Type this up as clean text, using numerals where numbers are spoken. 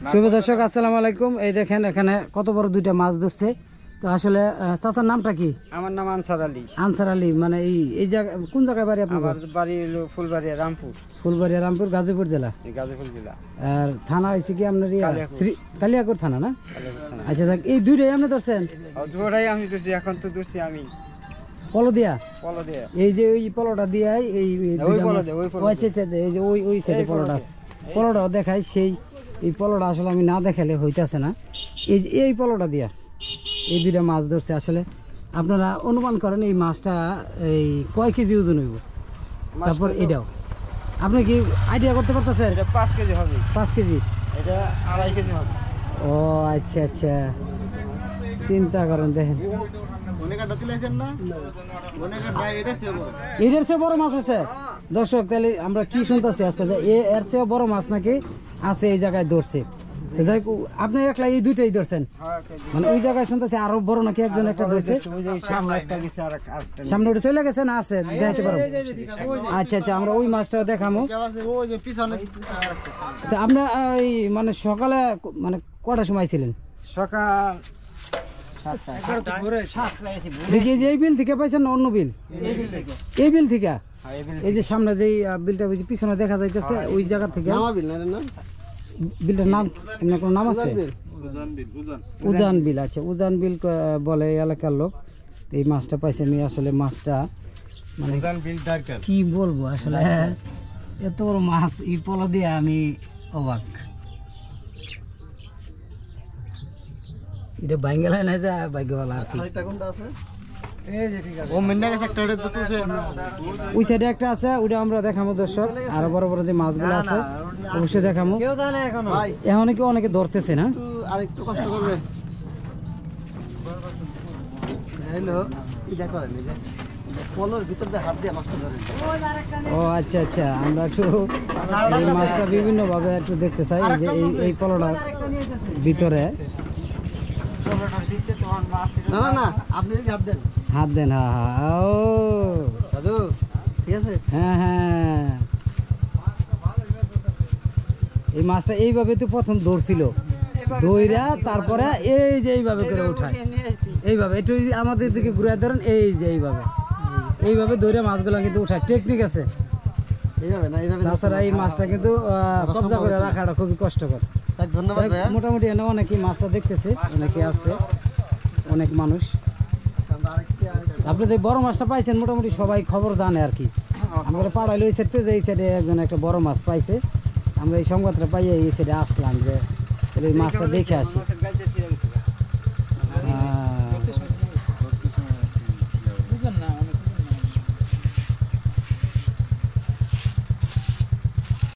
শুভ দর্শক আসসালামু আলাইকুম। এই দেখেন এখানে কত বড় দুইটা মাছ ধরছে। তো আসলে চাচার নামটা কি? আমার নাম আনসার আলী। আনসার আলী, মানে এই জায়গা কোন জায়গায় বাড়ি আপনার? আমার বাড়ি হলো ফুলবাড়িয়া রামপুর। ফুলবাড়িয়া রামপুর, গাজীপুর জেলা। গাজীপুর জেলা। আর থানা হয়েছে কি আপনার? কালিয়াকৈর থানা না? আচ্ছা যাক, এই দুইটাই আপনি ধরছেন? দুটাই আমি ধরছি, এখন তো ধরছি আমি পলো দিয়া। পলো দিয়ে এই যে ওই পলোটা দিয়ে এই আচ্ছা আচ্ছা, এই যে ওই সাইডে পলোটা আছে, পলোটাও দেখায় সেই। এই পলোটা আসলে আমি না দেখালে হইতাছে না। এই পলোটা দিয়া এই দুইটা মাছ ধরছে। আসলে আপনারা অনুমান করেন এই মাছটা এই কয় কেজি ওজন হইব? তারপর এটাও আপনি কি আইডিয়া করতে পারতেছেন? এটা 5 কেজি হবে। 5 কেজি? এটা 2.5 কেজি হবে। ও আচ্ছা আচ্ছা, চিন্তা করেন। দেখেন এটার চেয়ে বড় মাছ আছে দর্শক। তাহলে আমরা কি শুনতেছি আজকে যে এর চেয়ে বড় মাছ নাকি আছে এই জায়গায় ধরছে। যাই হোক, আপনি একলা এই দুইটাই ধরছেন? মানে ওই জায়গায় শুনতেছি আরো বড় নাকি একজন একটা ধরছে। সামনে ওটা চলে গেছে না আছে দেখাতে পারবো? আচ্ছা আচ্ছা, আমরা ওই মাছটাও দেখাবো। তো আমরা এই মানে সকালে মানে কটার সময় ছিলেন? সকাল এই বিল থেকে পাইছেন না অন্য বিল? এই বিল থেকে। এই যে সামনে যে বিলটা পিছনে দেখা যাইতেছে ওই জায়গা থেকে। বিলটার নাম এমনি কোনো নাম আছে? উজান বিল। আচ্ছা, উজান বিল বলে এলাকার লোক। এই মাছটা পাইছে আমি। আসলে মাছটা মানে কি বলবো, আসলে এত বড় মাছ এই পলো দিয়ে আমি অবাক। এটা বাইঙ্গেল হয় না, যা ভাগ্যওয়ালা আর কি। ওই সাইডে একটা আছে, ওইটা আমরা দেখাবো দর্শক। আরো বড় বড় যে মাছগুলো আছে অবশ্যই দেখাবো। এখন কি অনেকে ধরতেছে না? আরেকটু কষ্ট করবে। ও আচ্ছা আচ্ছা, আমরা একটু এই মাছটা বিভিন্ন ভাবে একটু দেখতে চাই। যে এই পলোটার ভিতরে হাত দেন। হ্যাঁ হ্যাঁ, ও ঠিক আছে। হ্যাঁ হ্যাঁ, এই মাছটা এইভাবে তো প্রথম ধরছিল, ধইরা তারপরে এই যে এইভাবে করে উঠায়, এইভাবে একটু আমাদের দিকে ঘুরে ধরেন, এই যে এইভাবে ধইরা মাছগুলো কিন্তু উঠায়। টেকনিক আছে। তাছাড়া এই মাছটা কিন্তু কবজা করে রাখাটা খুবই কষ্টকর। মোটামুটি এনে অনেকেই মাছটা দেখতেছে, অনেকে আছে, অনেক মানুষ। আপনি যে বড় মাছটা পাইছেন মোটামুটি সবাই খবর জানে আর কি। আমরা পাড়াইলে ওই সাইডে যে এই সাইডে একজন একটা বড় মাছ পাইছে। আমরা এই সংবাদটা পাইয়ে এই সাইডে আসলাম যে এই মাছটা দেখে আসি।